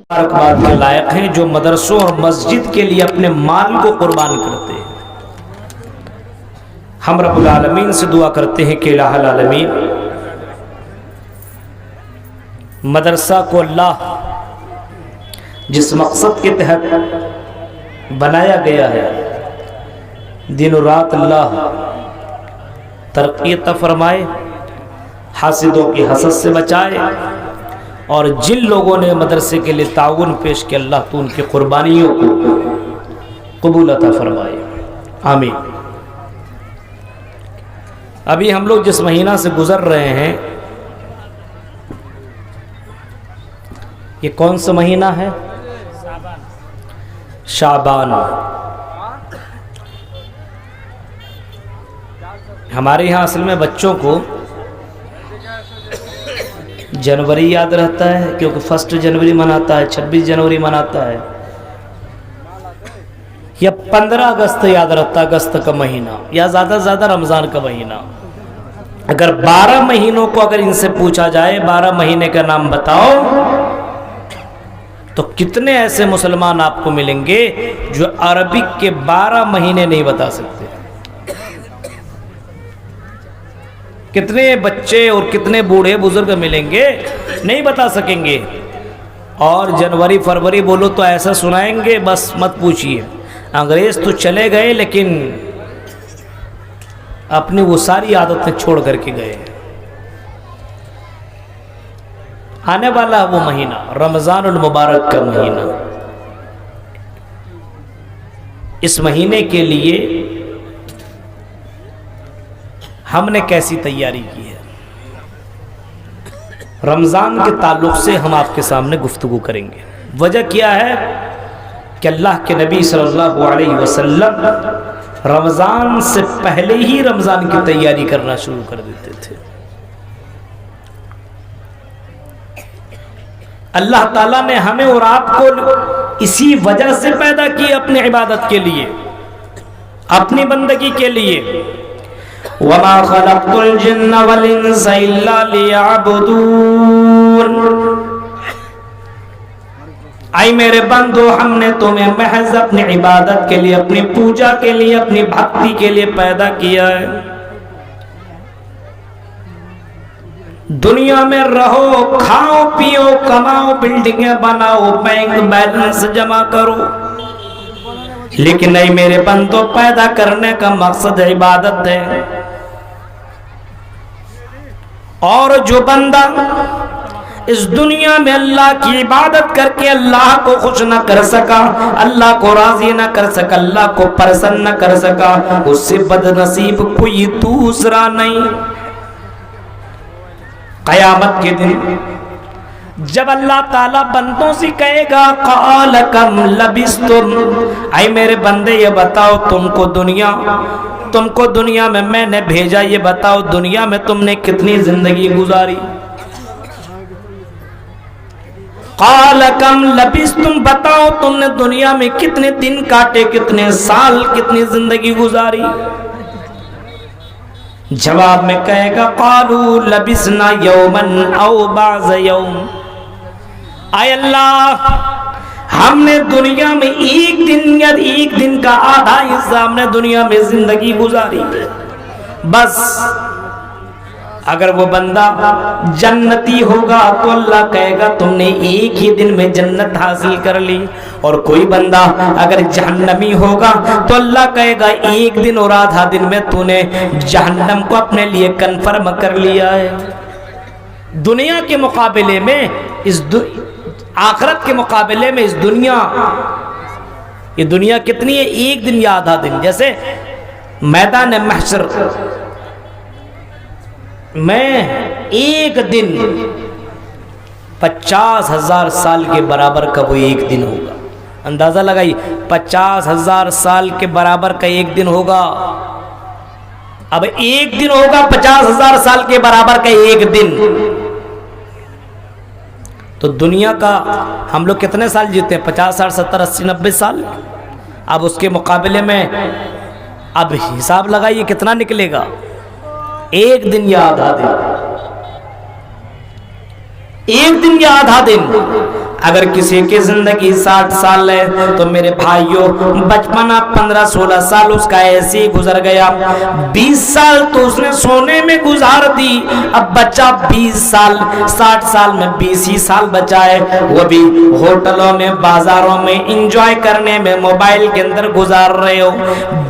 بات کے لائق ہیں جو مدرسوں اور مسجد کے لیے اپنے مال کو قربان کرتے ہیں۔ ہم رب العالمین سے دعا کرتے ہیں کہ الہ العالمین مدرسہ کو اللہ جس مقصد کے تحت بنایا گیا ہے دن و رات اللہ ترقی عطا فرمائے، حاسدوں کی حسد سے بچائے، اور جن لوگوں نے مدرسے کے لیے تعاون پیش کیا اللہ تو ان کی قربانیوں کو قبول عطا فرمائے، آمین۔ ابھی ہم لوگ جس مہینہ سے گزر رہے ہیں یہ کون سا مہینہ ہے؟ شعبان۔ ہمارے یہاں اصل میں بچوں کو جنوری یاد رہتا ہے کیونکہ 1 جنوری مناتا ہے، 26 جنوری مناتا ہے، یا 15 اگست یاد رہتا ہے، اگست کا مہینہ، یا زیادہ سے زیادہ رمضان کا مہینہ۔ اگر 12 مہینوں کو اگر ان سے پوچھا جائے 12 مہینے کا نام بتاؤ تو کتنے ایسے مسلمان آپ کو ملیں گے جو عربک کے 12 مہینے نہیں بتا سکتے؟ کتنے بچے اور کتنے بوڑھے بزرگ ملیں گے نہیں بتا سکیں گے، اور جنوری فروری بولو تو ایسا سنائیں گے بس مت پوچھئے۔ انگریز تو چلے گئے لیکن اپنی وہ ساری عادتیں چھوڑ کر کے گئے۔ آنے والا وہ مہینہ رمضان المبارک کا مہینہ، اس مہینے کے لیے ہم نے کیسی تیاری کی ہے؟ رمضان کے تعلق سے ہم آپ کے سامنے گفتگو کریں گے۔ وجہ کیا ہے کہ اللہ کے نبی صلی اللہ علیہ وسلم رمضان سے پہلے ہی رمضان کی تیاری کرنا شروع کر دیتے تھے۔ اللہ تعالیٰ نے ہمیں اور آپ کو اسی وجہ سے پیدا کی، اپنی عبادت کے لیے، اپنی بندگی کے لیے۔ وَمَا خَلَقْتُ الْجِنَّ وَالْإِنسَ إِلَّا لِيَعْبُدُونَ۔ اے میرے بندو، ہم نے تمہیں محض اپنی عبادت کے لیے، اپنی پوجا کے لیے، اپنی بھکتی کے لیے پیدا کیا ہے۔ دنیا میں رہو، کھاؤ پیو، کماؤ، بلڈنگیں بناؤ، بینک بیلنس جمع کرو، لیکن نہیں میرے بندو، پیدا کرنے کا مقصد عبادت ہے۔ اور جو بندہ اس دنیا میں اللہ کی عبادت کر کے اللہ کو خوش نہ کر سکا، اللہ کو راضی نہ کر سکا، اللہ کو پرسن نہ کر سکا، اس سے بد نصیب کوئی دوسرا نہیں۔ قیامت کے دن جب اللہ تعالیٰ بندوں سے کہے گا قال کم لبثتم، اے میرے بندے یہ بتاؤ تم کو دنیا میں نے بھیجا، یہ بتاؤ دنیا میں تم نے کتنی زندگی گزاری؟ قال کم لبثتم، بتاؤ تم نے دنیا میں کتنے دن کاٹے، کتنے سال، کتنی زندگی گزاری؟ جواب میں کہے گا قالوا لبثنا یوما او بعض یوم، اے اللہ ہم نے دنیا میں ایک دن یا ایک دن کا آدھا حصہ ہم نے دنیا میں زندگی گزاری بس۔ اگر وہ بندہ جنتی ہوگا تو اللہ کہے گا تم نے ایک ہی دن میں جنت حاصل کر لی، اور کوئی بندہ اگر جہنمی ہوگا تو اللہ کہے گا ایک دن اور آدھا دن میں تو نے جہنم کو اپنے لیے کنفرم کر لیا ہے۔ دنیا کے مقابلے میں آخرت کے مقابلے میں یہ دنیا کتنی ہے؟ ایک دن یا آدھا دن۔ جیسے میدان محشر میں ایک دن 50,000 سال کے برابر کا وہ ایک دن ہوگا۔ اندازہ لگائی، 50,000 سال کے برابر کا ایک دن ہوگا۔ اب ایک دن ہوگا 50,000 سال کے برابر کا ایک دن، تو دنیا کا ہم لوگ کتنے سال جیتے ہیں؟ 50 سال، 70، 80، 90 سال۔ اب اس کے مقابلے میں اب حساب لگائیے کتنا نکلے گا؟ ایک دن یا آدھا دن۔ ایک دن یا آدھا دن. اگر کسی کی زندگی 60 سال ہے تو میرے بھائیوں بچپنا 15-16 سال اس کا ایسے ہی گزر گیا. 20 سال تو اس نے سونے میں گزار دی. اب بچہ 20 سال 60 سال میں 20 ہی سال بچا ہے, وہ بھی ہوٹلوں میں بازاروں میں انجوائے کرنے میں موبائل کے اندر گزار رہے ہو.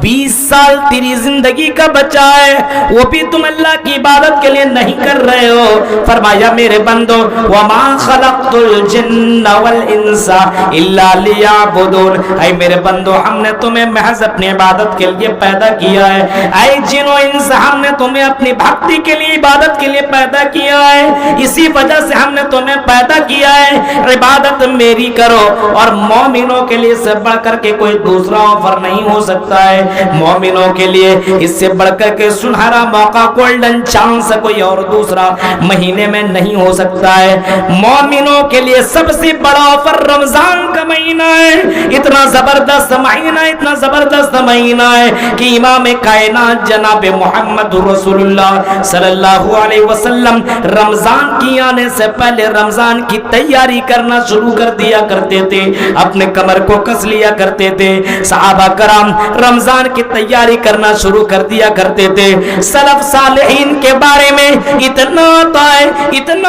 20 سال تیری زندگی کا بچہ ہے, وہ بھی تم اللہ کی عبادت کے لیے نہیں کر رہے ہو. فرمایا میرے بندو وما خلقت الجن والانس الا لیعبدون, اے میرے بندو ہم نے تمہیں محض اپنی عبادت کے لیے پیدا کیا ہے. اے جن و انس ہم نے تمہیں اپنی بھکتی کے لیے عبادت کے لیے پیدا کیا ہے, اسی وجہ سے ہم نے تمہیں پیدا کیا ہے. عبادت میری کرو, اور مومنوں کے لیے اس سے بڑھ کر کے کوئی دوسرا آفر نہیں ہو سکتا ہے. مومنوں کے لیے اس سے بڑھ کر کے سنہرا موقع گولڈن چانس کوئی اور دوسرا مہینے میں نہیں ہو سکتا ہے. مومنوں کے لیے سب سے بڑا آفر رمضان کا مہینہ ہے. اتنا زبردست مہینہ, اتنا زبردست مہینہ ہے کہ امام کائنات جناب محمد رسول اللہ صلی اللہ علیہ وسلم رمضان کی آنے سے پہلے رمضان کی تیاری کرنا شروع کر دیا کرتے تھے, اپنے کمر کو کس لیا کرتے تھے. صحابہ کرام رمضان کی تیاری کرنا شروع کر دیا کرتے تھے. سلف صالحین کے بارے میں اتنا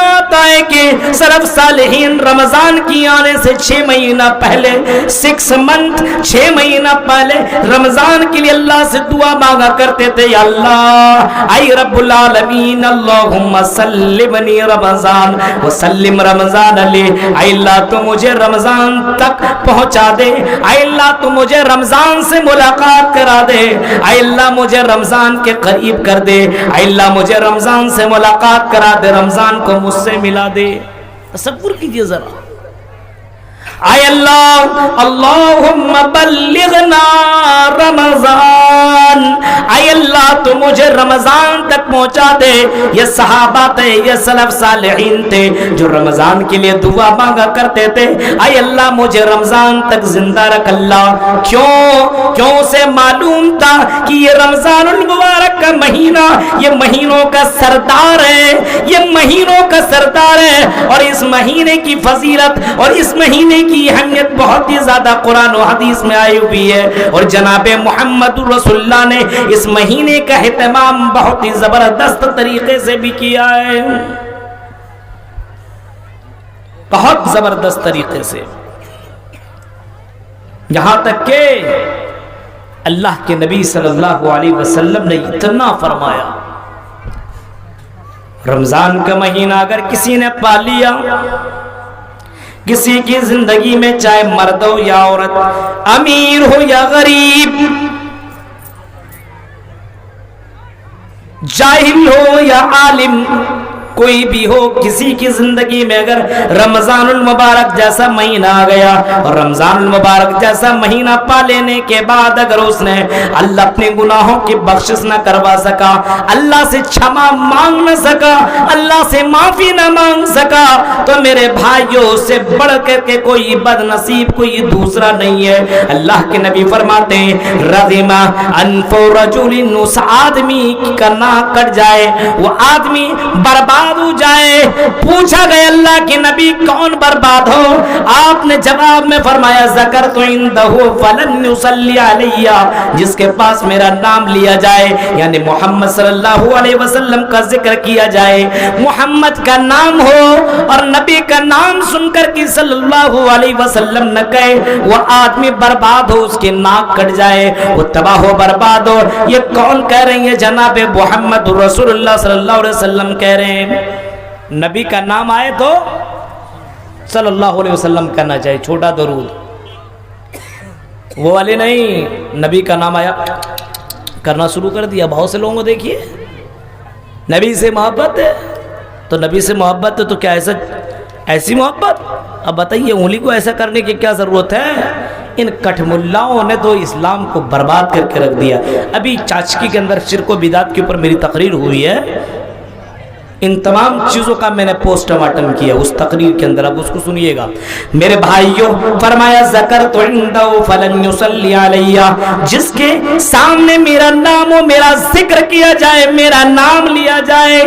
آتا ہے کہ سلف صالحین رمضان کی آنے سے 6 مہینہ پہلے 6 منتھ 6 مہینہ پہلے رمضان کے لیے اللہ سے دعا مانگا کرتے تھے, یا اللہ اے رب العالمین اللہم سلمنی رمضان وسلم رمضان علی, اے اللہ تو مجھے رمضان تک پہنچا دے, اے اللہ تو مجھے رمضان سے ملاقات کرا دے, اے اللہ مجھے رمضان کے قریب کر دے, اے اللہ مجھے رمضان سے ملاقات کرا دے, رمضان کو مجھ سے ملا دے. تصور کیجئے ذرا, اے اللہ اللہم بلغنا رمضان, اے اللہ تو مجھے رمضان تک پہنچا دے. یہ صحابہ تھے, یہ سلف صالحین تھے جو رمضان کے لیے دعا مانگا کرتے تھے, اے اللہ مجھے رمضان تک زندہ رکھ. اللہ کیوں سے معلوم تھا کہ یہ رمضان المبارک کا مہینہ یہ مہینوں کا سردار ہے, یہ مہینوں کا سردار ہے, اور اس مہینے کی فضیلت اور اس مہینے کی اہمیت بہت ہی زیادہ قرآن و حدیث میں آئی ہوئی ہے. اور جناب محمد رسول اللہ نے اس مہینے کا اہتمام بہت ہی زبردست طریقے سے بھی کیا ہے, بہت زبردست طریقے سے, یہاں تک کہ اللہ کے نبی صلی اللہ علیہ وسلم نے اتنا فرمایا, رمضان کا مہینہ اگر کسی نے پا لیا, کسی کی زندگی میں چاہے مرد ہو یا عورت, امیر ہو یا غریب, جاہل ہو یا عالم, کوئی بھی ہو, کسی کی زندگی میں اگر رمضان المبارک جیسا مہینہ آ گیا, اور رمضان المبارک جیسا مہینہ پا لینے کے بعد اگر اس نے اللہ اپنے گناہوں کی بخشش نہ کروا سکا, اللہ سے چھما مانگ نہ سکا, اللہ سے معافی نہ مانگ سکا, تو میرے بھائیوں سے بڑھ کر کے کوئی بد نصیب کوئی دوسرا نہیں ہے. اللہ کے نبی فرماتے ہیں رغم انف رجل, اس آدمی کا ناک کٹ جائے, وہ آدمی برباد ہو جائے. پوچھا گیا اللہ کے نبی کون برباد ہو, آپ نے جواب میں فرمایا ذکرت عنده فلن يصلي علی, جس کے پاس میرا نام لیا جائے, یعنی محمد صلی اللہ علیہ وسلم کا ذکر کیا جائے, محمد کا نام ہو اور نبی کا نام سن کر کے صلی اللہ علیہ وسلم نہ کہے, وہ آدمی برباد ہو, اس کے ناک کٹ جائے, وہ تباہ ہو برباد ہو. یہ کون کہہ رہے ہیں؟ جناب محمد رسول اللہ صلی اللہ علیہ وسلم کہہ رہے ہیں. نبی کا نام آئے تو صلی اللہ علیہ وسلم کرنا چاہیے, چھوٹا درود, وہ والے نہیں. نبی کا نام آیا کرنا شروع کر دیا. بہت سے لوگوں کو دیکھیے نبی سے محبت ہے, تو نبی سے محبت ہے تو کیا ایسی محبت؟ اب بتائیے انگلی کو ایسا کرنے کی کیا ضرورت ہے؟ ان کٹھ ملاؤں نے تو اسلام کو برباد کر کے رکھ دیا. ابھی چاچکی کے اندر شرک و بدعت کے اوپر میری تقریر ہوئی ہے, ان تمام چیزوں کا میں نے پوسٹ مارٹم کیا اس تقریر کے اندر. اب اس کو سنیے گا میرے بھائیوں. فرمایا ذکرت عنده فلن يصلي علی, جس کے سامنے میرا نام و میرا ذکر کیا جائے, میرا نام لیا جائے,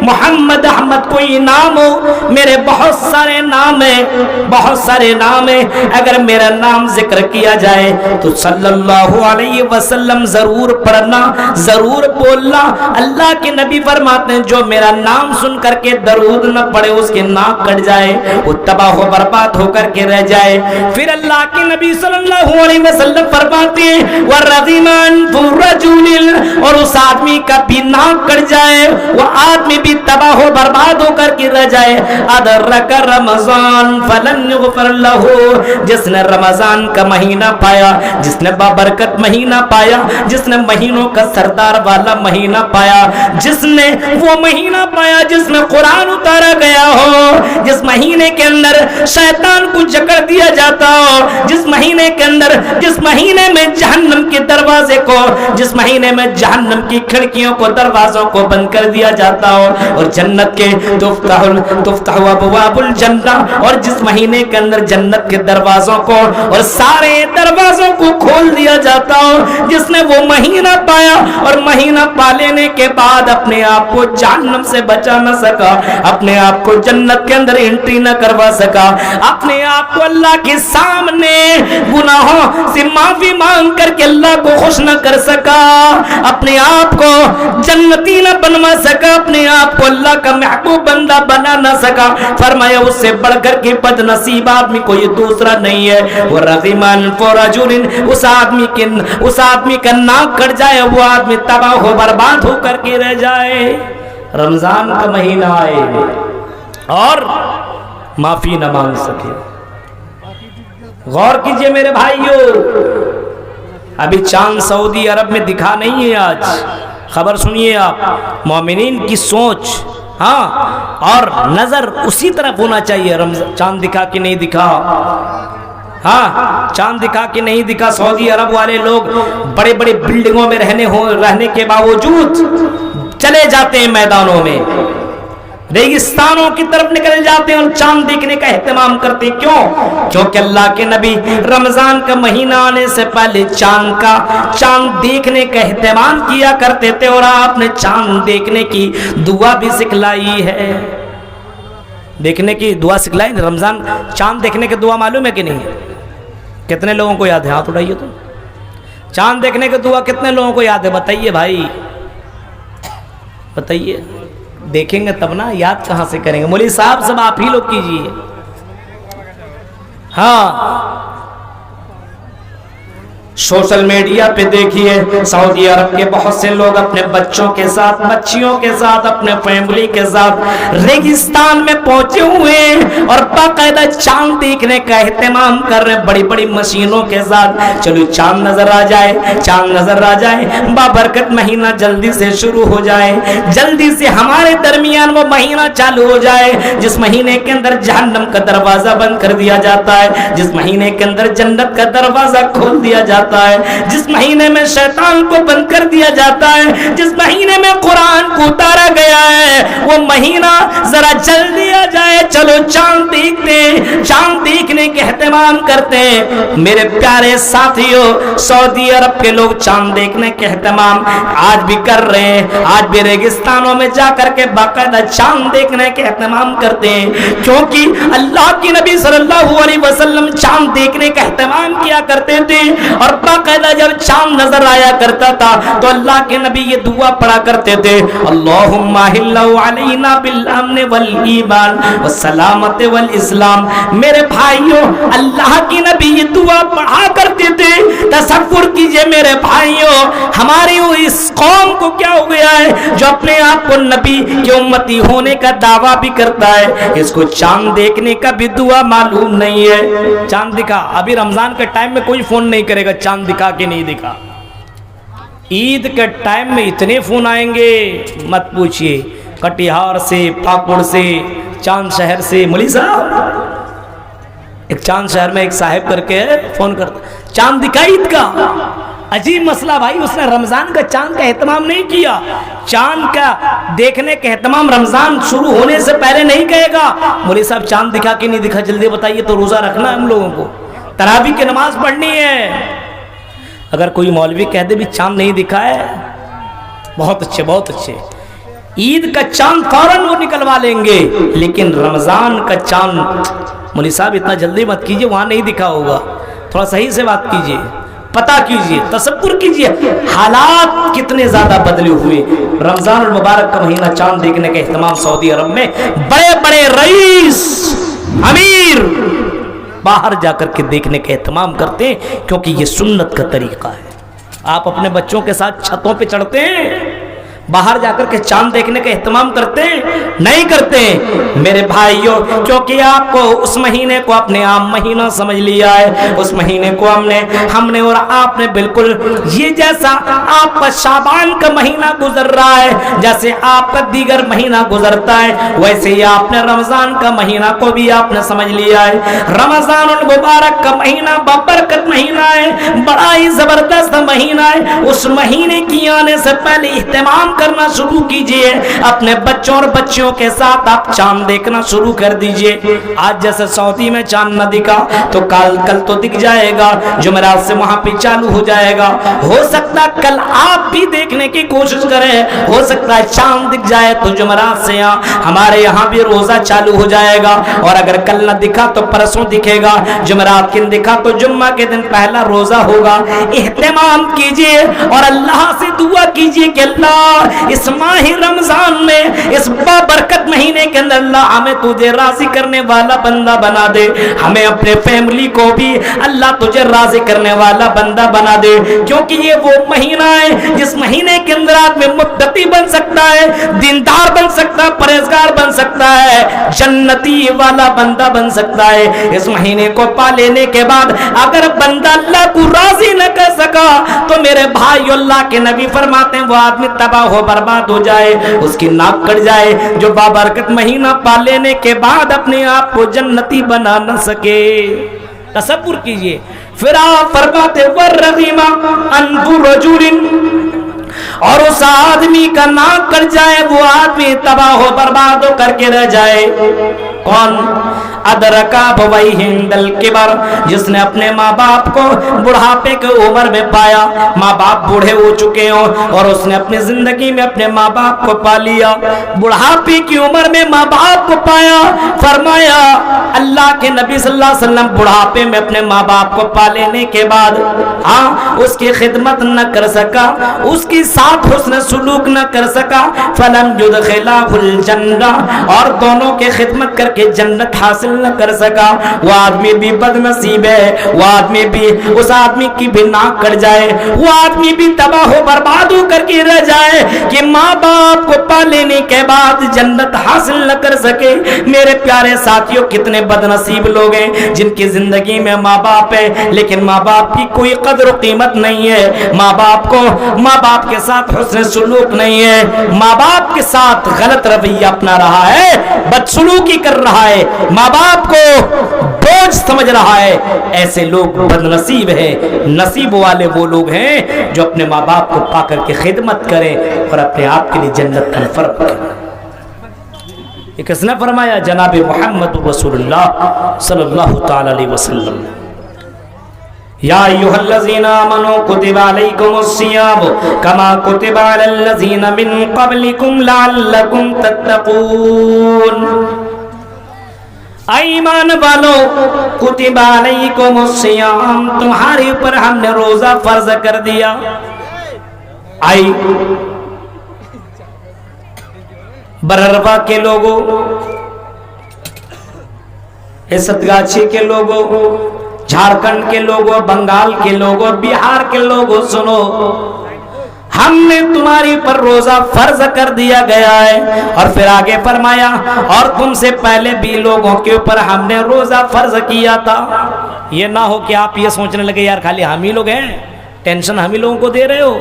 محمد احمد کوئی نام ہو, میرے بہت سارے نام ہیں, بہت سارے نام ہیں, اگر میرا نام ذکر کیا جائے تو صلی اللہ علیہ وسلم ضرور پڑھنا, ضرور بولنا. اللہ کے نبی فرماتے ہیں جو میرا نام سن کر کے درود نہ پڑے اس کے ناک کٹ جائے, وہ تباہ و برباد ہو کر کے رہ جائے. پھر اللہ کے نبی صلی اللہ علیہ وسلم فرماتے ہیں وَرَغِمَ أَنْفُ الرَّجُلِ, اور اس آدمی کا بھی ناک کٹ جائے, وہ آدمی بھی تباہ و برباد ہو کر کے رہ جائے. أَدْرَكَ رَمَضَانَ فَلَنْ يُغْفَرْ لَهُ, جس نے رمضان کا مہینہ پایا, جس نے بابرکت مہینہ پایا, جس نے مہینوں کا سردار والا مہینہ پایا, جس نے وہ مہینہ پایا جس میں قرآن اتارا گیا ہو, جس مہینے کے اندر شیطان کو جکڑ دیا جاتا ہو, جس مہینے کے اندر, جس مہینے میں جہنم کے دروازے کو, جس مہینے میں جہنم کی کھڑکیوں کو, دروازوں کو بند کر دیا جاتا ہو, اور جنت کے تفتح ابواب الجنہ, اور جس مہینے کے اندر جنت کے دروازوں کو اور سارے دروازوں کو کھول دیا جاتا ہو, جس نے وہ مہینہ پایا اور مہینہ پا لینے کے بعد اپنے آپ کو جہنم سے بچا نہ سکا, اپنے آپ کو جنت کے اندر انٹری نہ کروا سکا, اپنے آپ کو اللہ کے سامنے گناہوں سے معافی مانگ کر کے اللہ کو خوش نہ کر سکا, اپنے آپ کو جنتی نہ بنوا سکا, اپنے آپ کو اللہ کا محبوب بندہ بنا نہ سکا. فرمایا اس سے بڑھ کر کے بد نصیب آدمی کوئی دوسرا نہیں ہے. وَرَغِمَ أَنْفُ رَجُلٍ, اس آدمی کا ناک کٹ جائے, وہ آدمی تباہ و برباد ہو کر کے رہ جائے. رمضان کا مہینہ آئے اور معافی نہ مانگ سکے. غور کیجئے میرے بھائیوں, ابھی چاند سعودی عرب میں دکھا نہیں ہے. آج خبر سنیے آپ, مومنین کی سوچ ہاں اور نظر اسی طرف ہونا چاہیے. چاند دکھا کہ نہیں دکھا, ہاں چاند دکھا کہ نہیں دکھا. سعودی عرب والے لوگ بڑے بڑے بلڈنگوں میں رہنے کے باوجود چلے جاتے ہیں میدانوں میں, ریگستانوں کی طرف نکل جاتے ہیں اور چاند دیکھنے کا اہتمام کرتے ہیں. کیوں؟ کیونکہ اللہ کے نبی رمضان کا مہینہ آنے سے پہلے چاند دیکھنے کا اہتمام کیا کرتے تھے, اور آپ نے چاند دیکھنے کی دعا بھی سکھلائی ہے. دیکھنے کی دعا سکھلائی. رمضان چاند دیکھنے کی دعا معلوم ہے کہ نہیں؟ کتنے لوگوں کو یاد ہے؟ ہاتھ اٹھائیے. تو چاند دیکھنے کی دعا کتنے لوگوں کو یاد ہے؟ بتائیے بھائی, بتائیے. دیکھیں گے تب نا, یاد کہاں سے کریں گے؟ مولوی صاحب سب آپ ہی لوگ کیجئے. ہاں سوشل میڈیا پہ دیکھیے سعودی عرب کے بہت سے لوگ اپنے بچوں کے ساتھ, بچیوں کے ساتھ, اپنے فیملی کے ساتھ ریگستان میں پہنچے ہوئے ہیں اور باقاعدہ چاند دیکھنے کا اہتمام کر رہے ہیں بڑی بڑی مشینوں کے ساتھ. چلو چاند نظر آ جائے, چاند نظر آ جائے, بابرکت مہینہ جلدی سے شروع ہو جائے, جلدی سے ہمارے درمیان وہ مہینہ چالو ہو جائے جس مہینے کے اندر جہنم کا دروازہ بند کر دیا جاتا ہے, جس مہینے کے اندر جنت کا دروازہ کھول دیا جاتا ہے, جس مہینے میں شیطان کو بند کر دیا جاتا ہے, جس مہینے میں قرآن کو اتارا گیا ہے, وہ مہینہ ذرا جلدی آ جائے. چلو چاند دیکھتے ہیں, چاند دیکھنے کے اہتمام کرتے ہیں. میرے پیارے ساتھیوں, سعودی عرب کے لوگ چاند دیکھنے کے اہتمام آج بھی کر رہے ہیں. آج بھی ریگستانوں میں جا کر کے باقاعدہ چاند دیکھنے کے اہتمام کرتے ہیں, کیونکہ اللہ کے نبی صلی اللہ علیہ وسلم چاند دیکھنے کا اہتمام کیا کرتے تھے. اور باقاعدہ جب چاند نظر آیا کرتا تھا تو اللہ کے نبی یہ دعا پڑھا کرتے تھے, اللہم احلو علینا بالامن والایمان والسلامت والاسلام. میرے بھائیوں, اللہ کے نبی یہ دعا پڑھا کرتے تھے. تصور کیجئے میرے بھائیوں, ہماری اس قوم کو کیا ہو گیا ہے جو اپنے آپ کو نبی کی امتی ہونے کا دعویٰ بھی کرتا ہے, اس کو چاند دیکھنے کا بھی دعا معلوم نہیں ہے. چاند دکھا, ابھی رمضان کے ٹائم میں کوئی فون نہیں کرے گا چاند دکھا کہ نہیں دکھا. عید کے ٹائم میں اتنے فون آئیں گے مت پوچھئے, کٹیہار سے, پاکڑ سے, چاند شہر سے. مولوی صاحب ایک چاند شہر میں ایک صاحب کر کے فون کرتا, چاند دکھا عید کا, عجیب مسئلہ بھائی، اس نے رمضان کا چاند کا اہتمام نہیں کیا. چاند کا دیکھنے کا اہتمام رمضان شروع ہونے سے پہلے نہیں کہے گا مولوی صاحب چاند دکھا کہ نہیں دکھا جلدی بتائیے تو روزہ رکھنا ہے ہم لوگوں کو، تراویح کی نماز پڑھنی ہے. اگر کوئی مولوی کہہ دے بھی چاند نہیں دکھا ہے، بہت اچھے بہت اچھے، عید کا چاند فوراً وہ نکلوا لیں گے، لیکن رمضان کا چاند مولوی صاحب اتنا جلدی مت کیجئے، وہاں نہیں دکھا ہوگا، تھوڑا صحیح سے بات کیجئے، پتہ کیجئے، تصور کیجئے حالات کتنے زیادہ بدلے ہوئے. رمضان المبارک کا مہینہ چاند دیکھنے کا اہتمام سعودی عرب میں بڑے بڑے رئیس امیر باہر جا کر کے دیکھنے کا اہتمام کرتے ہیں، کیونکہ یہ سنت کا طریقہ ہے. آپ اپنے بچوں کے ساتھ چھتوں پہ چڑھتے ہیں، باہر جا کر کے چاند دیکھنے کا اہتمام کرتے ہیں؟ نہیں کرتے میرے بھائیوں، کیونکہ آپ کو اس مہینے کو اپنے عام مہینہ سمجھ لیا ہے. اس مہینے کو ہم نے اور آپ نے بالکل یہ جیسا آپ کا شعبان کا مہینہ گزر رہا ہے، جیسے آپ کا دیگر مہینہ گزرتا ہے، ویسے ہی آپ نے رمضان کا مہینہ کو بھی آپ نے سمجھ لیا ہے. رمضان المبارک کا مہینہ بابرکت مہینہ ہے، بڑا ہی زبردست مہینہ ہے. اس مہینے کی آنے سے پہلے اہتمام کرنا شروع کیجئے، اپنے بچوں اور بچیوں کے ساتھ آپ چاند دیکھنا شروع کر دیجئے. آج جیسے سعودی میں چاند نہ دکھا تو کل تو دکھ جائے گا، جمعرات سے وہاں پہ چالو ہو جائے گا. ہو سکتا ہے کل آپ بھی دیکھنے کی کوشش کریں، ہو سکتا ہے چاند دکھ جائے تو جمعرات سے ہمارے یہاں بھی روزہ چالو ہو جائے گا. اور اگر کل نہ دکھا تو پرسوں دکھے گا، جمعرات کے دن دکھا تو جمعہ کے دن پہلا روزہ ہوگا. اہتمام کیجئے اور اللہ سے دعا کیجئے کہ اللہ اس ماہ رمضان میں، اس بابرکت مہینے کے اندر اللہ ہمیں تجھے راضی کرنے والا بندہ بنا دے، ہمیں اپنے فیملی کو بھی اللہ تجھے راضی کرنے والا بندہ بنا دے. کیونکہ یہ وہ مہینہ ہے جس مہینے کے اندر آدمی متقی بن سکتا ہے، دیندار بن سکتا ہے، پرہیزگار بن سکتا ہے، جنتی والا بندہ بن سکتا ہے. اس مہینے کو پا لینے کے بعد اگر بندہ اللہ کو راضی نہ کر سکا تو میرے بھائی اللہ کے نبی فرماتے ہیں وہ آدمی تباہ ہو برباد ہو جائے، اس کی ناک کٹ جائے جو بابرکت مہینہ پا لینے کے بعد اپنے آپ کو جنتی بنا نہ سکے. تصور کیجئے. پھر آپ فرماتے والرغیم انف رجل، اور اس آدمی کا ناک کٹ جائے، وہ آدمی تباہ ہو برباد ہو کر کے رہ جائے. کون؟ ادرکا بوئی ہندل کبر، جس نے اپنے ماں باپ کو بڑھاپے کے عمر میں پایا، ماں باپ بوڑھے ہو چکے ہوں اور اس نے اپنی زندگی میں اپنے ماں باپ کو پا لیا، بڑھاپے کی عمر میں ماں باپ کو پایا. فرمایا اللہ کے نبی صلی اللہ علیہ وسلم بڑھاپے میں اپنے ماں باپ کو پا لینے کے بعد اس کی خدمت نہ کر سکا، اس کی ساتھ حسن سلوک نہ کر سکا، فلم یدخلہ الجنہ، اور دونوں کے خدمت کر کے جنت حاصل نہ کر سکا. وہ آدمی بھی بد نصیب ہے، وہ آدمی بھی، اس آدمی کی بھی ناک کٹ جائے، وہ آدمی بھی تباہ ہو برباد ہو کر کے رہ جائے کہ ماں باپ کو پا لینے کے بعد جنت حاصل نہ کر سکے. میرے پیارے ساتھیوں کتنے بد نصیب لوگ ہیں جن کی زندگی میں ماں باپ ہے لیکن ماں باپ کی کوئی قدر و قیمت نہیں ہے، ماں باپ کے ساتھ حسن سلوک نہیں ہے، ماں باپ کے ساتھ غلط رویہ اپنا رہا ہے، بدسلوکی کر رہا ہے، ماں باپ کو بوجھ سمجھ رہا ہے. ایسے لوگ بد نصیب ہیں. نصیب والے وہ لوگ ہیں جو اپنے ماں باپ کو پا کر کے خدمت کریں اور اپنے آپ کے لیے جنت الفرق کریں. یہ کس نے فرمایا؟ جناب محمد رسول اللہ صلی اللہ تعالی علیہ وسلم. یا ایھا الذین آمنوا کتب علیکم الصیام کما کتب علی الذین من قبلکم لعلکم تتقون. ایمان والو کتب علیکم الصیام، تمہارے اوپر ہم نے روزہ فرض کر دیا. آئی برروا کے لوگوں، عزتگاچھی کے لوگوں، جھارکھنڈ کے لوگوں، بنگال کے لوگوں، بہار کے لوگوں، سنو، ہم نے تمہاری پر روزہ فرض کر دیا گیا ہے. اور پھر آگے فرمایا اور تم سے پہلے بھی لوگوں کے اوپر ہم نے روزہ فرض کیا تھا. یہ نہ ہو کہ آپ یہ سوچنے لگے یار خالی ہم ہی لوگ ہیں، ٹینشن ہم ہی لوگوں کو دے رہے ہو.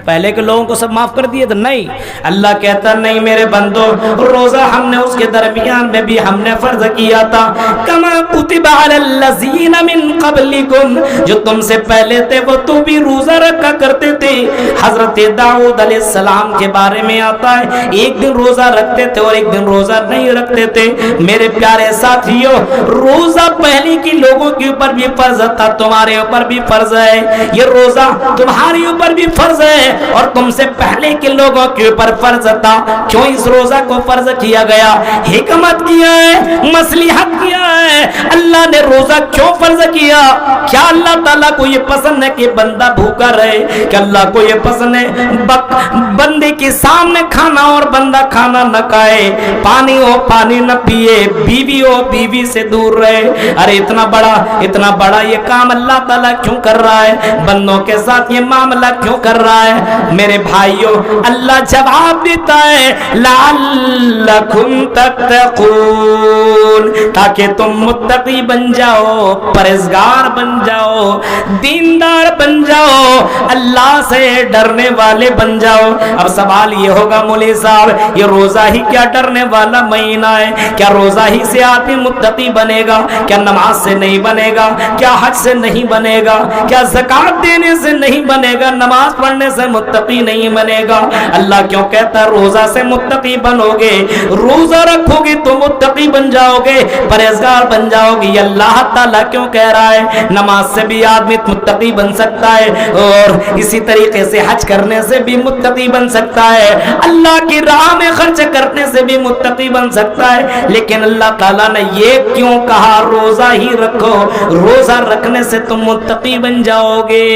پہلے کے لوگوں کو سب معاف کر دیے تو نہیں. اللہ کہتا نہیں میرے بندو, روزہ ہم نے اس کے درمیان میں بھی ہم نے فرض کیا تھا, کما کتب علی الذین من قبلکم, جو تم سے پہلے تھے وہ تو بھی روزہ رکھا کرتے تھے. حضرت داؤد علیہ السلام کے بارے میں آتا ہے ایک دن روزہ رکھتے تھے اور ایک دن روزہ نہیں رکھتے تھے. میرے پیارے ساتھیوں, روزہ پہلے کی لوگوں کے اوپر بھی فرض تھا, تمہارے اوپر بھی فرض ہے. یہ روزہ تمہارے اوپر بھی فرض ہے اور تم سے پہلے کے لوگوں کے اوپر فرض تھا. کیوں اس روزہ کو فرض کیا گیا؟ حکمت کیا ہے, مصلحت کیا ہے. اللہ نے روزہ کیوں فرض کیا؟ کیا اللہ تعالیٰ کو یہ پسند ہے کہ بندہ بھوکا رہے؟ کہ اللہ کو یہ پسند ہے بندے کے سامنے کھانا اور بندہ کھانا نہ کھائے, پانی ہو پانی نہ پیے, بیوی ہو بیوی سے دور رہے؟ ارے اتنا بڑا یہ کام اللہ تعالیٰ کیوں کر رہا ہے؟ بندوں کے ساتھ یہ معاملہ کیوں کر رہا ہے؟ میرے بھائیوں, اللہ جواب دیتا ہے لعلکم تتقون, تاکہ تم متقی بن جاؤ, پرہیزگار بن جاؤ, دیندار بن جاؤ, اللہ سے ڈرنے والے بن جاؤ. اب سوال یہ ہوگا مولوی صاحب یہ روزہ ہی کیا ڈرنے والا مہینہ ہے؟ کیا روزہ ہی سے آدمی متقی بنے گا؟ کیا نماز سے نہیں بنے گا؟ کیا حج سے نہیں بنے گا؟ کیا زکات دینے سے نہیں بنے گا؟ نماز پڑھنے سے متقی نہیں بنے گا؟ اللہ کیوں کہتا ہے روزہ سے متقی بنو گے, روزہ رکھو گے تو متقی بن جاؤ گے, پرہیزگار بن جاؤ گے. یہ اللہ تعالیٰ کیوں کہہ رہا ہے؟ نماز سے بھی آدمی متقی بن سکتا ہے اور اسی طریقے سے حج کرنے سے بھی متقی بن سکتا ہے, اللہ کی راہ میں خرچ کرنے سے بھی متقی بن سکتا ہے. لیکن اللہ تعالیٰ نے یہ کیوں کہا روزہ ہی رکھو, روزہ رکھنے سے تم متقی بن جاؤ گے؟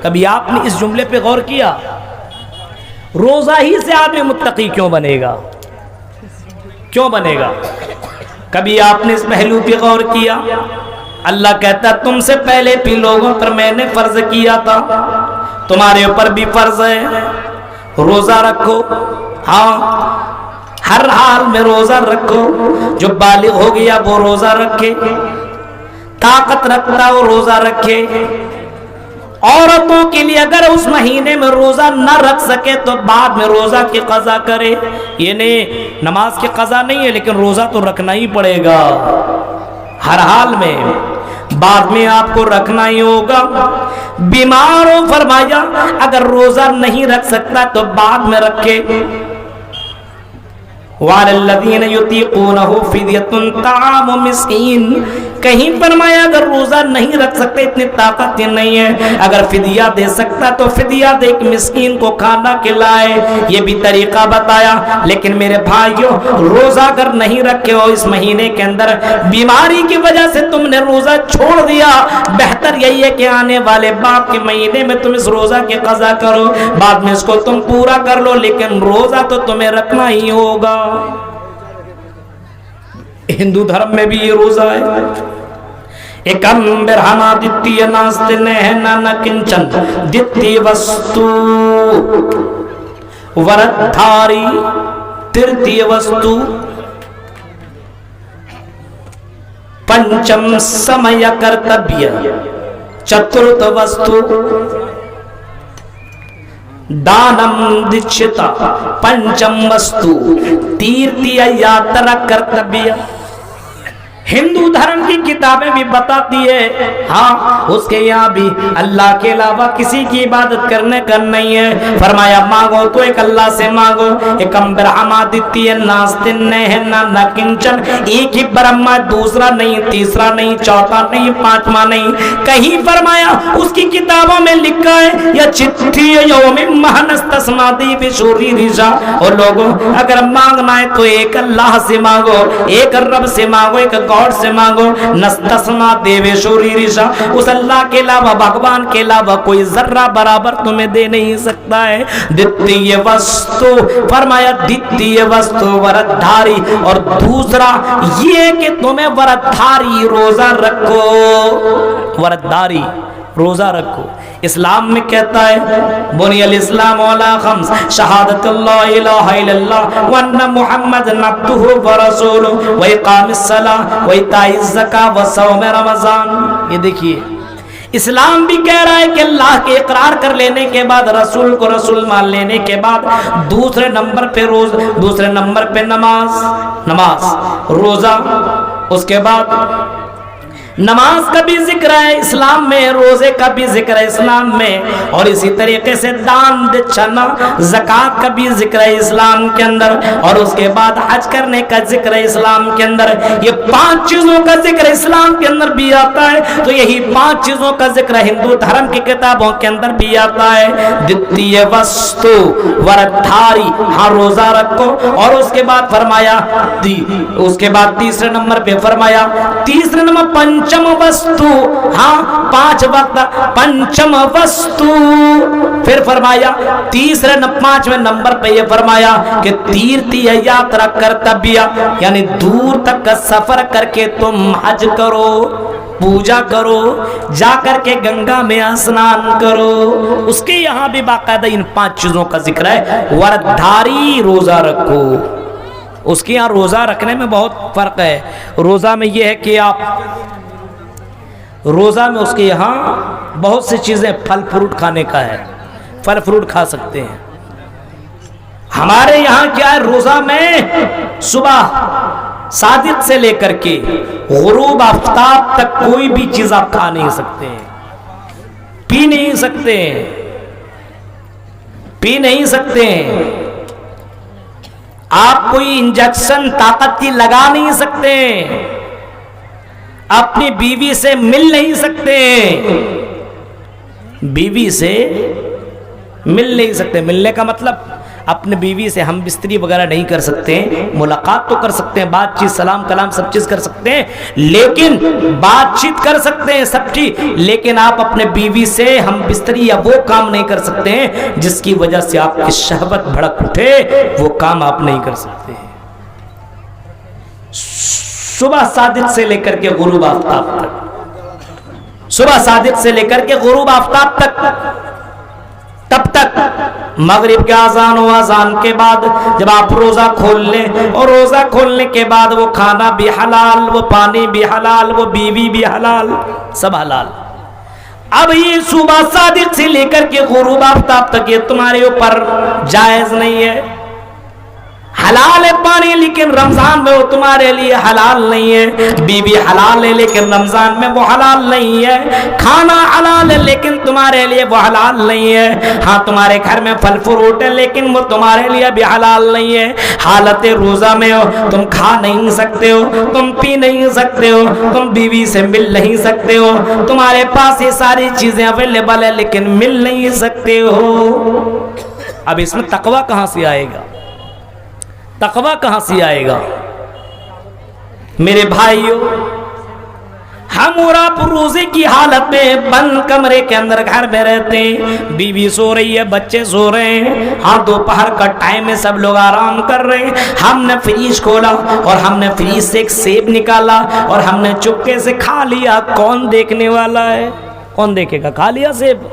کبھی آپ نے اس جملے پہ غور کیا؟ روزہ ہی سے آدمی متقی کیوں بنے گا؟ کیوں بنے گا؟ کبھی آپ نے اس پہلو پہ غور کیا؟ اللہ کہتا ہے تم سے پہلے بھی لوگوں پر میں نے فرض کیا تھا, تمہارے اوپر بھی فرض ہے, روزہ رکھو. ہاں, ہر حال میں روزہ رکھو. جو بالغ ہو گیا وہ روزہ رکھے, طاقت رکھتا وہ روزہ رکھے. عورتوں کے لیے اگر اس مہینے میں روزہ نہ رکھ سکے تو بعد میں روزہ کی قضا کرے. یہ نہیں نماز کی قضا نہیں ہے لیکن روزہ تو رکھنا ہی پڑے گا ہر حال میں, بعد میں آپ کو رکھنا ہی ہوگا. بیمار ہو فرمایا اگر روزہ نہیں رکھ سکتا تو بعد میں رکھے. وَعَلَى الَّذِينَ يُطِيقُونَهُ فِدْيَةٌ طَعَامُ مِسْكِينٍ, کہیں فرمایا اگر روزہ نہیں رکھ سکتے, اتنی طاقت نہیں ہے, اگر فدیہ دے سکتا تو فدیہ دے ایک مسکین کو کھانا کھلائے. یہ بھی طریقہ بتایا. لیکن میرے بھائیوں, روزہ اگر نہیں رکھے ہو اس مہینے کے اندر, بیماری کی وجہ سے تم نے روزہ چھوڑ دیا, بہتر یہی ہے کہ آنے والے بعد کے مہینے میں تم اس روزہ کی قضا کرو, بعد میں اس کو تم پورا کر لو, لیکن روزہ تو تمہیں رکھنا ہی ہوگا. ہندو دھرم میں بھی یہ روزہ ہے. ایکم برہما دتی ناست نہنا نکنچن دتی وستو وردھاری ترتی وستو پنچم سمయ کرتبیہ چترت وستو دانم دچھتا پنچم وستو تیرتیہ یاترا کرتبیہ. ہندو دھرم کی کتابیں بھی بتاتی ہے ہاں اس کے یہاں بھی اللہ کے علاوہ کسی کی عبادت کرنے کا نہیں ہے. فرمایا مانگو تو ایک اللہ سے مانگو. ایکم برہما دتی ناستن نہنا نکنچن, ایک ہی برہما, دوسرا نہیں, تیسرا نہیں, چوتھا نہیں, پانچواں نہیں. کہیں فرمایا اس کی کتابوں میں لکھا ہے یا چٹھی یوم مہنستسمادی بشوری رشا, اور لوگوں اگر مانگنا ہے تو ایک اللہ سے مانگو, ایک رب سے مانگو, ایک گاڈ سے مانگو. نستسما دیویشوری رشا, اس اللہ کے علاوہ بھگوان کے علاوہ کوئی ذرہ برابر تمہیں دے نہیں سکتا ہے. دتی وستو, فرمایا دتی وستو وردھاری, اور دوسرا یہ کہ تمہیں وردھاری روزہ رکھو, وردھاری روزہ رکھو. اسلام میں کہتا ہے بنی الاسلام علی خمس, شہادت اللہ الہ الا اللہ وان محمد عبدہ ورسولہ واقام الصلاۃ وایتاء الزکاۃ وصوم رمضان. یہ دیکھیے اسلام بھی کہہ رہا ہے کہ اللہ کے اقرار کر لینے کے بعد، رسول کو رسول مان لینے کے بعد دوسرے نمبر پہ نماز، روزہ، اس کے بعد نماز کا بھی ذکر ہے اسلام میں، روزے کا بھی ذکر ہے اسلام میں، اور اسی طریقے سے دان دچھنا، زکوٰۃ کا بھی ذکر ہے اسلام کے اندر، اور اس کے بعد حج کرنے کا ذکر ہے اسلام کے اندر۔ یہ 5 چیزوں کا ذکر اسلام کے اندر بھی آتا ہے، تو یہی 5 چیزوں کا ذکر ہندو دھرم کی کتابوں کے اندر بھی آتا ہے۔ دتیہ وستو وردھاری، ہاں روزہ رکھو، اور اس کے بعد فرمایا، اس کے بعد تیسرے نمبر پہ فرمایا، تیسرے نمبر پنچم وستو، ہاں 5 وقت پنچم وستو، پھر فرمایا تیسرے 5ویں نمبر پہ یہ فرمایا کہ تیرتھی یاترا کرتبیہ، یعنی دور تک کا سفر کر کے تم حج کرو، پوجا کرو، جا کر کے گنگا میں اسنان کرو۔ اس کے یہاں بھی باقاعدہ ان 5 چیزوں کا ذکر ہے۔ وردھاری، روزہ رکھو، اس کے یہاں روزہ رکھنے میں بہت فرق ہے۔ روزہ میں یہ ہے کہ آپ روزہ میں اس کے یہاں بہت سی چیزیں، پھل فروٹ کھانے کا ہے، پھل فروٹ کھا سکتے ہیں۔ ہمارے یہاں کیا ہے، روزہ میں صبح صادق سے لے کر کے غروب آفتاب تک کوئی بھی چیز آپ کھا نہیں سکتے ہیں، پی نہیں سکتے ہیں، پی نہیں سکتے ہیں، آپ کوئی انجیکشن طاقت کی لگا نہیں سکتے، اپنی بیوی سے مل نہیں سکتے، بیوی سے مل نہیں سکتے۔ ملنے کا مطلب اپنے بیوی سے ہم بستری وغیرہ نہیں کر سکتے، ملاقات تو کر سکتے ہیں، بات چیت، سلام کلام سب چیز کر سکتے ہیں، لیکن بات چیت کر سکتے ہیں سب چیز، لیکن آپ اپنے بیوی سے ہم بستری یا وہ کام نہیں کر سکتے ہیں جس کی وجہ سے آپ کی شہوت بھڑک اٹھے، وہ کام آپ نہیں کر سکتے ہیں۔ صبح صادق سے لے کر کے غروب آفتاب تک، صبح صادق سے لے کر کے غروب آفتاب تک، تب تک مغرب کے اذان و اذان کے بعد جب آپ روزہ کھول لیں، اور روزہ کھولنے کے بعد وہ کھانا بھی حلال، وہ پانی بھی حلال، وہ بیوی بھی حلال، سب حلال۔ اب یہ صبح صادق سے لے کر کے غروب آفتاب تک یہ تمہارے اوپر جائز نہیں ہے، حلال ہے پانی، لیکن رمضان میں وہ تمہارے لیے حلال نہیں ہے، بیوی حلال ہے لیکن رمضان میں وہ حلال نہیں ہے، کھانا حلال ہے لیکن تمہارے لیے وہ حلال نہیں ہے، ہاں تمہارے گھر میں پھل فروٹ ہے لیکن وہ تمہارے لیے بھی حلال نہیں ہے۔ حالت روزہ میں ہو، تم کھا نہیں سکتے ہو، تم پی نہیں سکتے ہو، تم بیوی سے مل نہیں سکتے ہو، تمہارے پاس یہ ساری چیزیں اویلیبل ہے لیکن مل نہیں سکتے ہو۔ اب اس میں تقوی کہاں سے آئے گا؟ تقوی کہاں سے آئے گا؟ میرے بھائیوں، ہم اور آپ روزے کی حالت میں بند کمرے کے اندر گھر میں رہتے ہیں، بیوی سو رہی ہے، بچے سو رہے ہیں، ہاں دوپہر کا ٹائم ہے، سب لوگ آرام کر رہے ہیں، ہم نے فریج کھولا اور ہم نے فریج سے ایک سیب نکالا اور ہم نے چپکے سے کھا لیا۔ کون دیکھنے والا ہے؟ کون دیکھے گا؟ کھا لیا سیب۔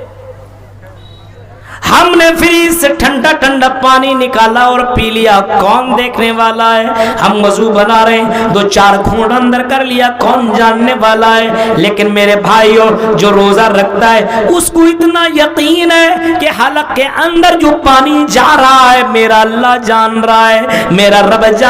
ہم نے فریج سے ٹھنڈا ٹھنڈا پانی نکالا اور پی لیا، کون دیکھنے والا ہے؟ ہم وضو بنا رہے ہیں، 2-4 گھونٹ اندر کر لیا، کون جاننے والا ہے؟ لیکن میرے بھائیوں، جو روزہ رکھتا ہے اس کو اتنا یقین ہے کہ حلق کے اندر جو پانی جا رہا ہے میرا اللہ جان رہا ہے، میرا رب جان